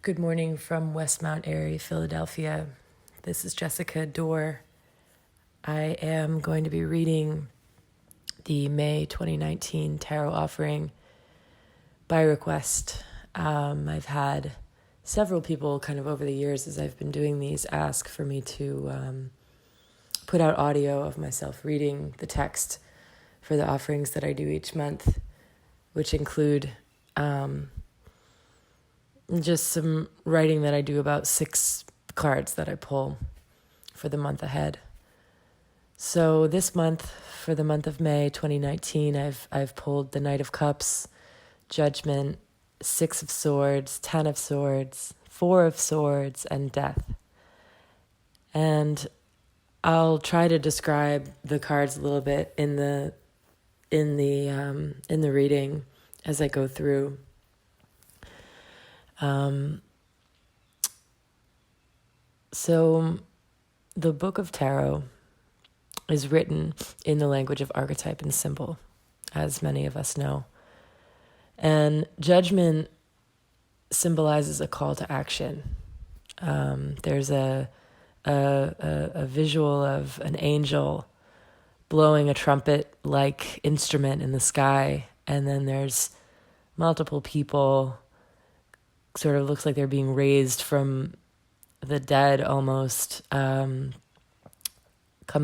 Good morning from Westmount area, Philadelphia. This is Jessica Dore. I am going to be reading the May 2019 Tarot Offering by request. I've had several people kind of over the years as I've been doing these ask for me to put out audio of myself reading the text for the offerings that I do each month, which include just some writing that I do about 6 cards that I pull for the month ahead. So this month, for the month of May 2019, I've pulled the Knight of Cups, Judgment, 6 of Swords, 10 of Swords, 4 of Swords, and Death. And I'll try to describe the cards a little bit in the reading as I go through. So the Book of Tarot is written in the language of archetype and symbol, as many of us know. And Judgment symbolizes a call to action. There's a visual of an angel blowing a trumpet-like instrument in the sky, and then there's multiple people, sort of looks like they're being raised from the dead almost, coming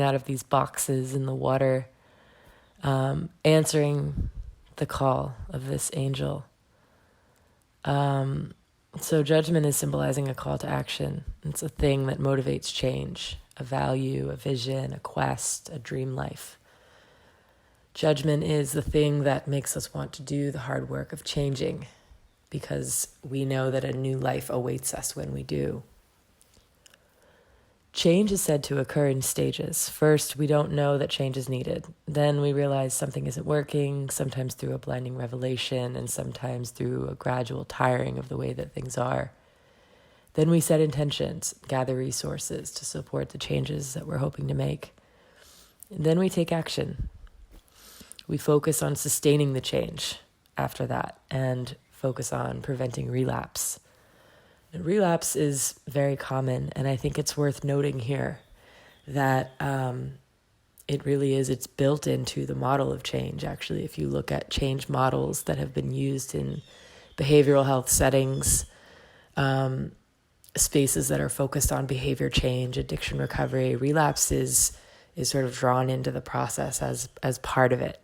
out of these boxes in the water, answering the call of this angel. So Judgment is symbolizing a call to action. It's a thing that motivates change, a value, a vision, a quest, a dream life. Judgment is the thing that makes us want to do the hard work of changing, because we know that a new life awaits us when we do. Change is said to occur in stages. First, we don't know that change is needed. Then we realize something isn't working, sometimes through a blinding revelation, and sometimes through a gradual tiring of the way that things are. Then we set intentions, gather resources to support the changes that we're hoping to make. And then we take action. We focus on sustaining the change after that and focus on preventing relapse. And relapse is very common, and I think it's worth noting here that it really is, it's built into the model of change, actually. If you look at change models that have been used in behavioral health settings, spaces that are focused on behavior change, addiction recovery, relapse is sort of drawn into the process as part of it.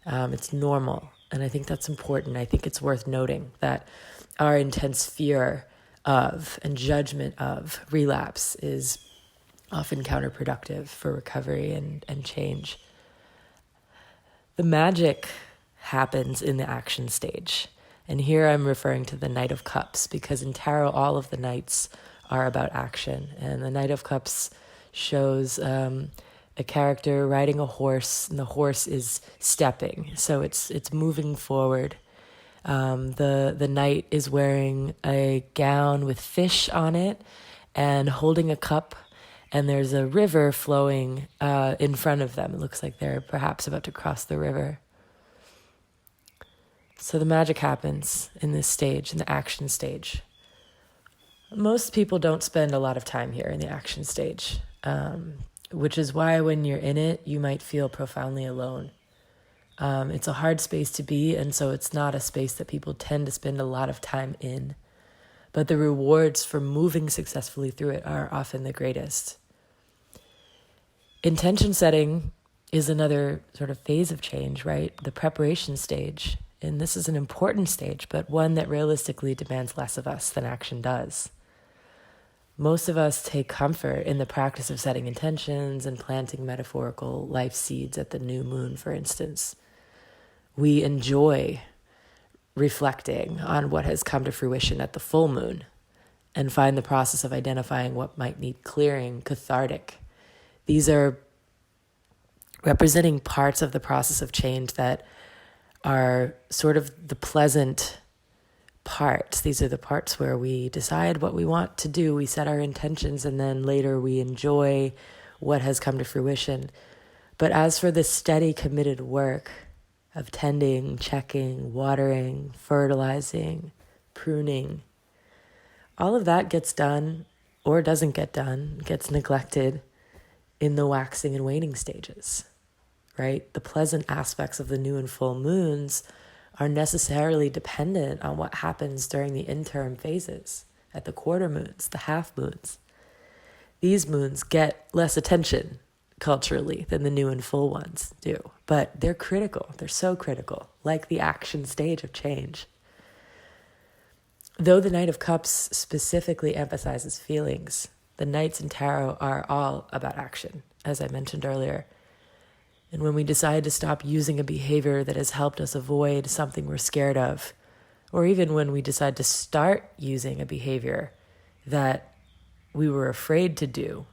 It's normal, and I think that's important. I think it's worth noting that our intense fear of and judgment of relapse is often counterproductive for recovery and change. The magic happens in the action stage. And here I'm referring to the Knight of Cups, because in tarot, all of the knights are about action. And the Knight of Cups shows a character riding a horse, and the horse is stepping. So it's moving forward. The knight is wearing a gown with fish on it and holding a cup, and there's a river flowing in front of them. It looks like they're perhaps about to cross the river. So the magic happens in this stage, in the action stage. Most people don't spend a lot of time here in the action stage, which is why when you're in it, you might feel profoundly alone. It's a hard space to be, and so it's not a space that people tend to spend a lot of time in. But the rewards for moving successfully through it are often the greatest. Intention setting is another sort of phase of change, right? The preparation stage. And this is an important stage, but one that realistically demands less of us than action does. Most of us take comfort in the practice of setting intentions and planting metaphorical life seeds at the new moon, for instance. We enjoy reflecting on what has come to fruition at the full moon and find the process of identifying what might need clearing cathartic. These are representing parts of the process of change that are sort of the pleasant parts. These are the parts where we decide what we want to do, we set our intentions, and then later we enjoy what has come to fruition. But as for the steady, committed work of tending, checking, watering, fertilizing, pruning, All of that gets done or doesn't get done, gets neglected in the waxing and waning stages, right? The pleasant aspects of the new and full moons are necessarily dependent on what happens during the interim phases, at the quarter moons, the half moons. These moons get less attention culturally than the new and full ones do, but they're critical. They're so critical, like the action stage of change. Though the Knight of Cups specifically emphasizes feelings, the Knights in Tarot are all about action, as I mentioned earlier. And when we decide to stop using a behavior that has helped us avoid something we're scared of, or even when we decide to start using a behavior that we were afraid to do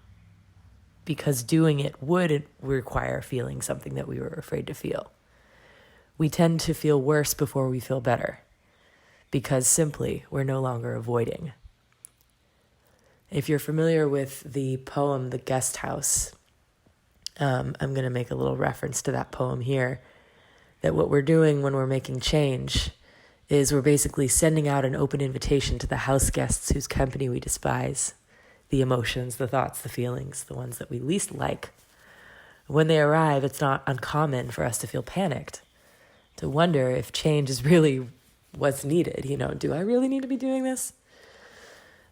because doing it would require feeling something that we were afraid to feel, we tend to feel worse before we feel better because simply we're no longer avoiding. If you're familiar with the poem, The Guest House, I'm going to make a little reference to that poem here, that what we're doing when we're making change is we're basically sending out an open invitation to the house guests whose company we despise, the emotions, the thoughts, the feelings, the ones that we least like. When they arrive, it's not uncommon for us to feel panicked, to wonder if change is really what's needed. Do I really need to be doing this?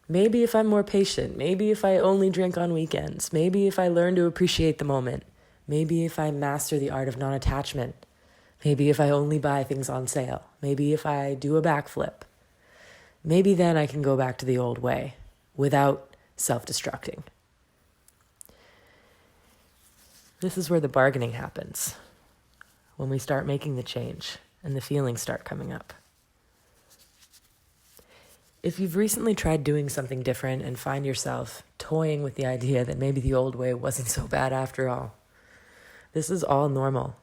Maybe if I'm more patient, maybe if I only drink on weekends, maybe if I learn to appreciate the moment, maybe if I master the art of non-attachment, maybe if I only buy things on sale, maybe if I do a backflip, maybe then I can go back to the old way without self-destructing. This is where the bargaining happens, when we start making the change and the feelings start coming up. If you've recently tried doing something different and find yourself toying with the idea that maybe the old way wasn't so bad after all, this is all normal.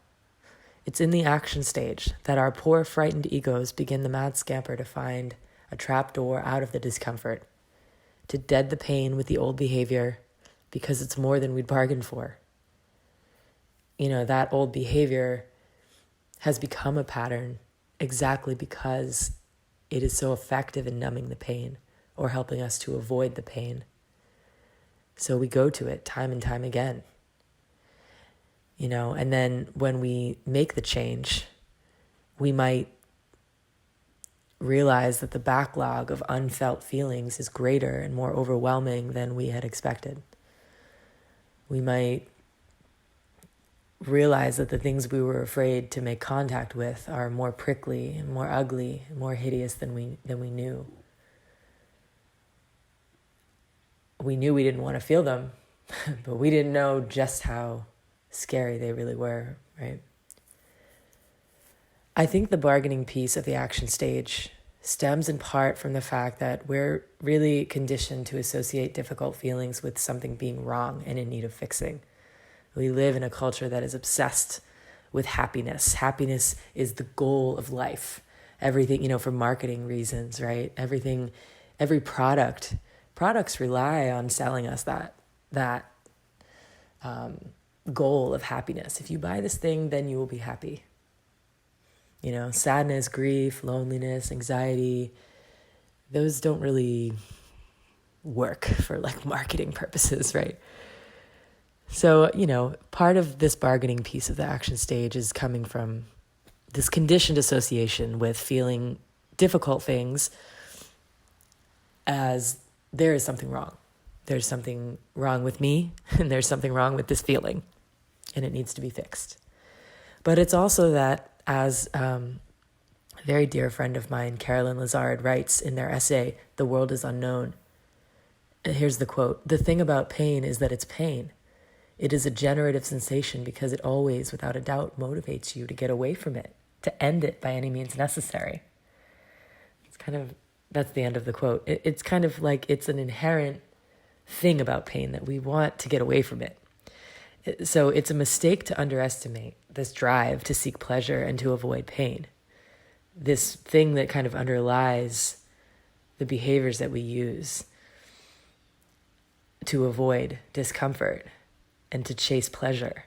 It's in the action stage that our poor, frightened egos begin the mad scamper to find a trap door out of the discomfort, to dead the pain with the old behavior because it's more than we'd bargained for. That old behavior has become a pattern exactly because it is so effective in numbing the pain or helping us to avoid the pain. So we go to it time and time again. And then when we make the change, we might realize that the backlog of unfelt feelings is greater and more overwhelming than we had expected. We might realize that the things we were afraid to make contact with are more prickly and more ugly and more hideous than we knew. We knew we didn't want to feel them, but we didn't know just how scary they really were, right? I think the bargaining piece of the action stage stems in part from the fact that we're really conditioned to associate difficult feelings with something being wrong and in need of fixing. We live in a culture that is obsessed with happiness. Happiness is the goal of life. Everything, for marketing reasons, right? Every products rely on selling us that goal of happiness. If you buy this thing, then you will be happy. Sadness, grief, loneliness, anxiety, those don't really work for marketing purposes, right? So, part of this bargaining piece of the action stage is coming from this conditioned association with feeling difficult things as there is something wrong. There's something wrong with me, and there's something wrong with this feeling, and it needs to be fixed. But it's also that, as a very dear friend of mine, Carolyn Lazard, writes in their essay, The World is Unknown. Here's the quote: "The thing about pain is that it's pain. It is a generative sensation because it always, without a doubt, motivates you to get away from it, to end it by any means necessary." That's the end of the quote. It's kind of like it's an inherent thing about pain that we want to get away from it. So it's a mistake to underestimate this drive to seek pleasure and to avoid pain. This thing that kind of underlies the behaviors that we use to avoid discomfort and to chase pleasure.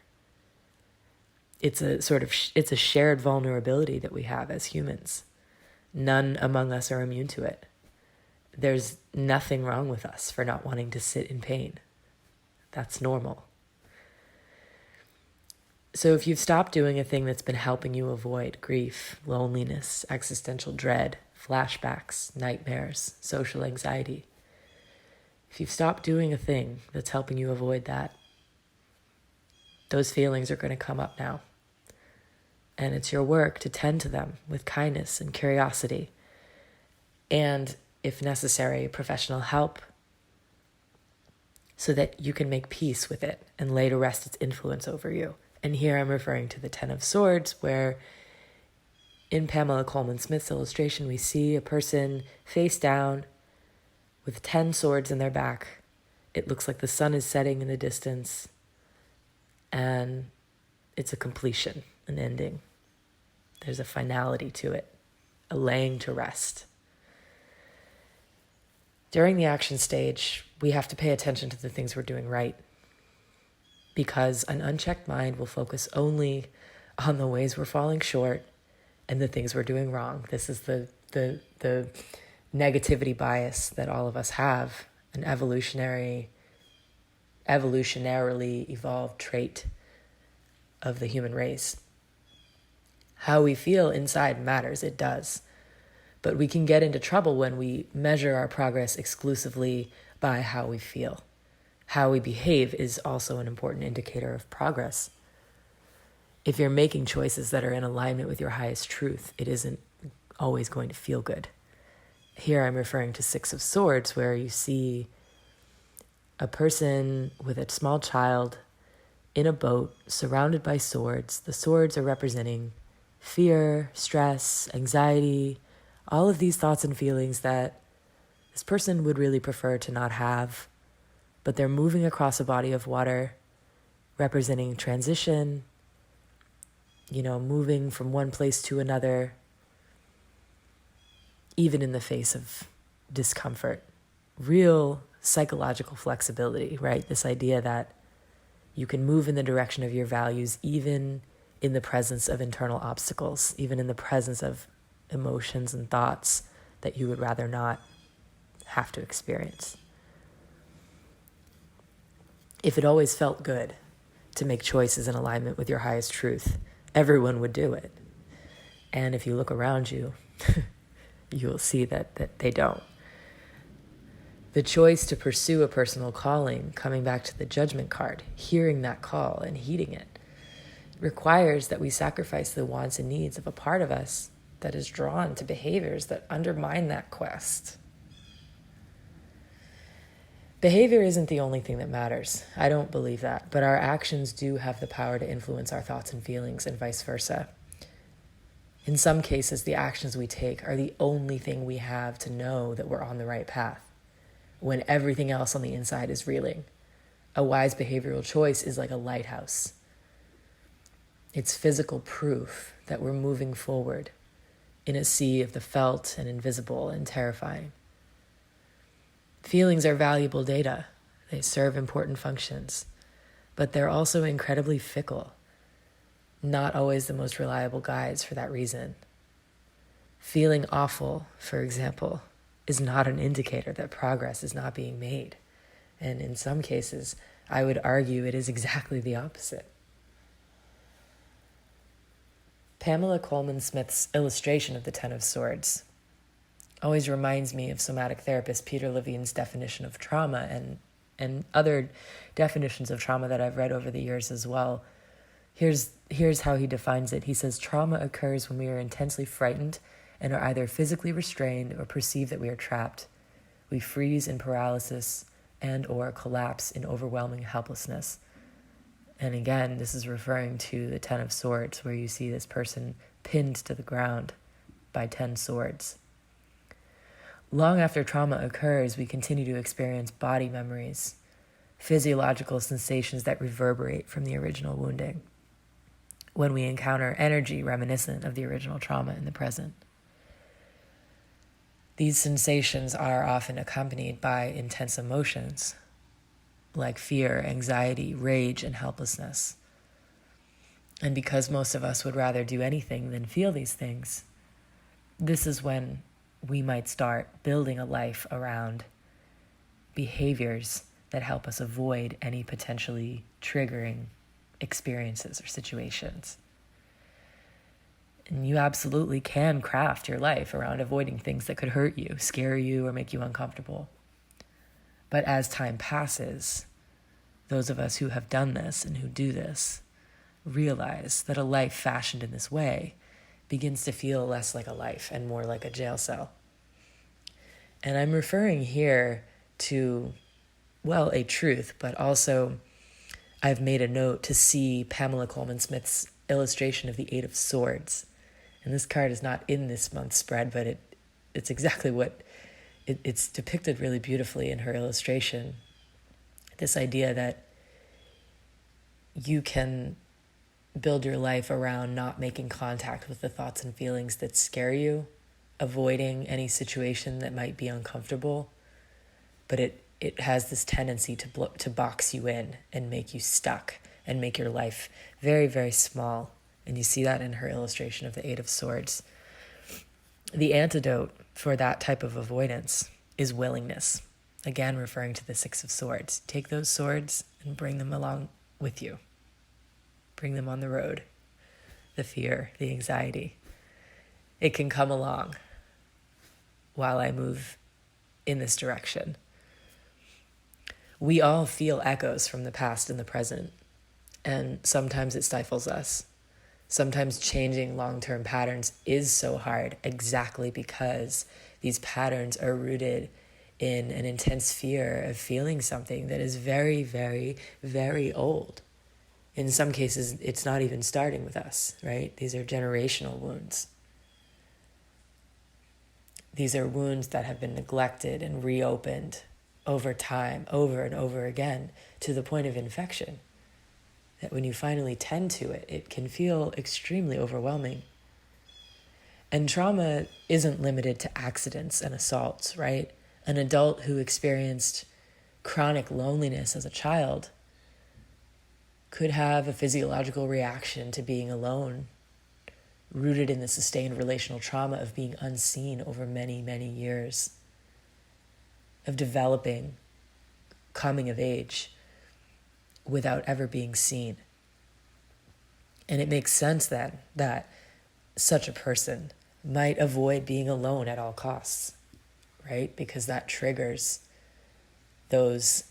It's a shared vulnerability that we have as humans. None among us are immune to it. there's nothing wrong with us for not wanting to sit in pain. That's normal. So if you've stopped doing a thing that's been helping you avoid grief, loneliness, existential dread, flashbacks, nightmares, social anxiety, if you've stopped doing a thing that's helping you avoid that, those feelings are going to come up now. And it's your work to tend to them with kindness and curiosity. And, if necessary, professional help, so that you can make peace with it and lay to rest its influence over you. And here I'm referring to the Ten of Swords, where in Pamela Coleman Smith's illustration, we see a person face down with 10 swords in their back. It looks like the sun is setting in the distance, and it's a completion, an ending. There's a finality to it, a laying to rest. During the action stage, we have to pay attention to the things we're doing right, because an unchecked mind will focus only on the ways we're falling short and the things we're doing wrong. This is the negativity bias that all of us have, an evolutionarily evolved trait of the human race. How we feel inside matters, it does. But we can get into trouble when we measure our progress exclusively by how we feel. How we behave is also an important indicator of progress. If you're making choices that are in alignment with your highest truth, it isn't always going to feel good. Here I'm referring to Six of Swords, where you see a person with a small child in a boat surrounded by swords. The swords are representing fear, stress, anxiety, all of these thoughts and feelings that this person would really prefer to not have, but they're moving across a body of water representing transition, moving from one place to another, even in the face of discomfort. Real psychological flexibility, right? This idea that you can move in the direction of your values even in the presence of internal obstacles, even in the presence of emotions and thoughts that you would rather not have to experience. If it always felt good to make choices in alignment with your highest truth, everyone would do it. And if you look around you, you'll see that they don't. The choice to pursue a personal calling, coming back to the judgment card, hearing that call and heeding it, requires that we sacrifice the wants and needs of a part of us that is drawn to behaviors that undermine that quest. Behavior isn't the only thing that matters. I don't believe that, but our actions do have the power to influence our thoughts and feelings, and vice versa. In some cases, the actions we take are the only thing we have to know that we're on the right path, when everything else on the inside is reeling. A wise behavioral choice is like a lighthouse. It's physical proof that we're moving forward in a sea of the felt and invisible and terrifying. Feelings are valuable data. They serve important functions, but they're also incredibly fickle, not always the most reliable guides for that reason. Feeling awful, for example, is not an indicator that progress is not being made. And in some cases, I would argue it is exactly the opposite. Pamela Coleman Smith's illustration of the Ten of Swords always reminds me of somatic therapist Peter Levine's definition of trauma and other definitions of trauma that I've read over the years as well. Here's how he defines it. He says, trauma occurs when we are intensely frightened and are either physically restrained or perceive that we are trapped. We freeze in paralysis and or collapse in overwhelming helplessness. And again, this is referring to the Ten of Swords, where you see this person pinned to the ground by 10 swords. Long after trauma occurs, we continue to experience body memories, physiological sensations that reverberate from the original wounding, when we encounter energy reminiscent of the original trauma in the present. These sensations are often accompanied by intense emotions, like fear, anxiety, rage, and helplessness. And because most of us would rather do anything than feel these things, this is when we might start building a life around behaviors that help us avoid any potentially triggering experiences or situations. And you absolutely can craft your life around avoiding things that could hurt you, scare you, or make you uncomfortable. But as time passes, those of us who have done this and who do this realize that a life fashioned in this way begins to feel less like a life and more like a jail cell. And I'm referring here to, well, a truth, but also I've made a note to see Pamela Coleman-Smith's illustration of the Eight of Swords. And this card is not in this month's spread, but it's exactly what it's depicted really beautifully in her illustration. This idea that you can build your life around not making contact with the thoughts and feelings that scare you, avoiding any situation that might be uncomfortable, but it has this tendency to box you in and make you stuck and make your life very, very small. And you see that in her illustration of the Eight of Swords. The antidote for that type of avoidance is willingness. Again, referring to the Six of Swords. Take those swords and bring them along with you. Bring them on the road. The fear, the anxiety. It can come along while I move in this direction. We all feel echoes from the past and the present, and sometimes it stifles us. Sometimes changing long-term patterns is so hard exactly because these patterns are rooted in an intense fear of feeling something that is very, very, very old. In some cases, it's not even starting with us, right? These are generational wounds. These are wounds that have been neglected and reopened over time, over and over again, to the point of infection. That when you finally tend to it, it can feel extremely overwhelming. And trauma isn't limited to accidents and assaults, right? An adult who experienced chronic loneliness as a child could have a physiological reaction to being alone, rooted in the sustained relational trauma of being unseen over many, many years, of developing, coming of age without ever being seen. And it makes sense then that such a person might avoid being alone at all costs, right? Because that triggers those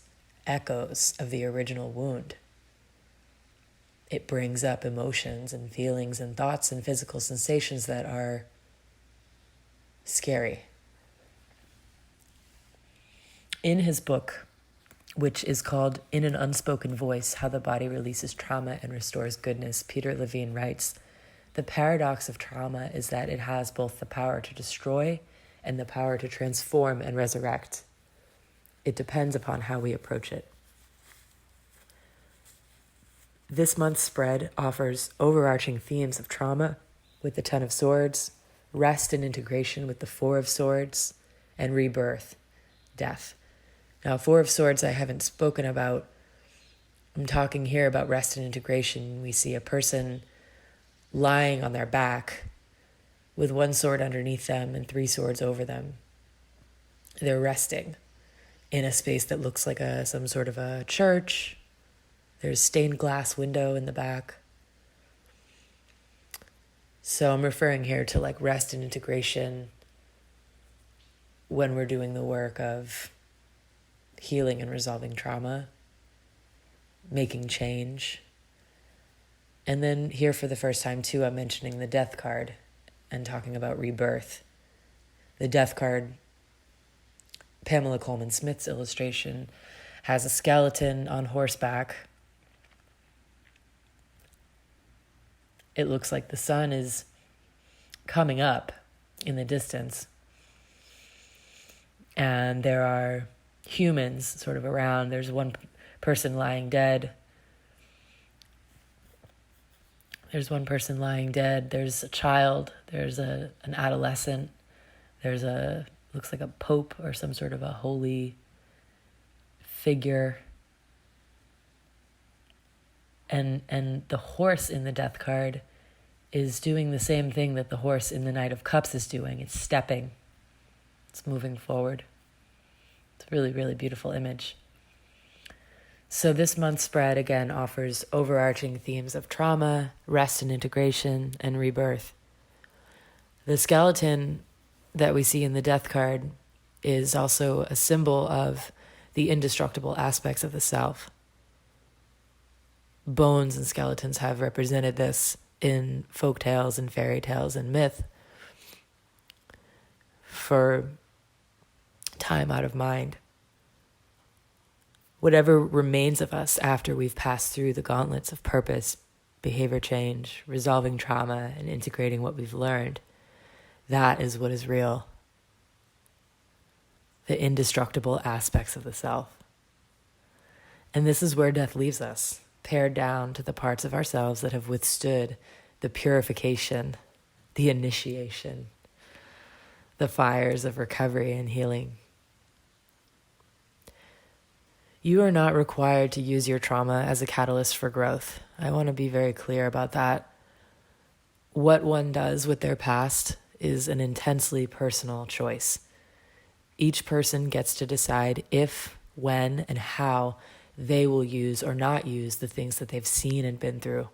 echoes of the original wound. It brings up emotions and feelings and thoughts and physical sensations that are scary. In his book, which is called In an Unspoken Voice, How the Body Releases Trauma and Restores Goodness, Peter Levine writes, the paradox of trauma is that it has both the power to destroy and the power to transform and resurrect. It depends upon how we approach it. This month's spread offers overarching themes of trauma with the Ten of Swords, rest and integration with the Four of Swords, and rebirth, death. Now, Four of Swords I haven't spoken about. I'm talking here about rest and integration. We see a person lying on their back with one sword underneath them and three swords over them. They're resting in a space that looks like some sort of a church. There's stained glass window in the back. So I'm referring here to like rest and integration when we're doing the work of healing and resolving trauma, making change. And then here for the first time too, I'm mentioning the death card and talking about rebirth. The death card, Pamela Coleman-Smith's illustration, has a skeleton on horseback. It looks like the sun is coming up in the distance. And there are humans sort of around. There's one person lying dead. There's a child. There's an adolescent. There's looks like a pope or some sort of a holy figure. And the horse in the death card is doing the same thing that the horse in the Knight of Cups is doing. It's stepping. It's moving forward. It's a really, really beautiful image. So this month's spread, again, offers overarching themes of trauma, rest and integration, and rebirth. The skeleton that we see in the death card is also a symbol of the indestructible aspects of the self. Bones and skeletons have represented this in folk tales and fairy tales and myth for time out of mind. Whatever remains of us after we've passed through the gauntlets of purpose, behavior change, resolving trauma, and integrating what we've learned, that is what is real. The indestructible aspects of the self. And this is where death leaves us, pared down to the parts of ourselves that have withstood the purification, the initiation, the fires of recovery and healing. You are not required to use your trauma as a catalyst for growth. I want to be very clear about that. What one does with their past is an intensely personal choice. Each person gets to decide if, when, and how they will use or not use the things that they've seen and been through.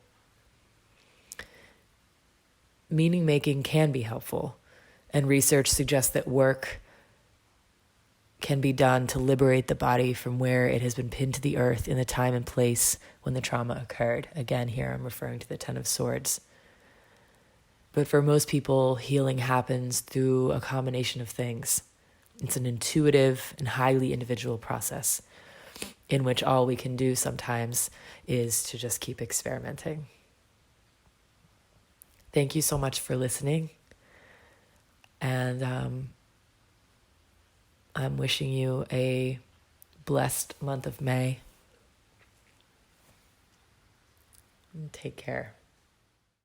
Meaning making can be helpful, and research suggests that work can be done to liberate the body from where it has been pinned to the earth in the time and place when the trauma occurred. Again, here I'm referring to the Ten of Swords. But for most people, healing happens through a combination of things. It's an intuitive and highly individual process in which all we can do sometimes is to just keep experimenting. Thank you so much for listening. And I'm wishing you a blessed month of May. Take care.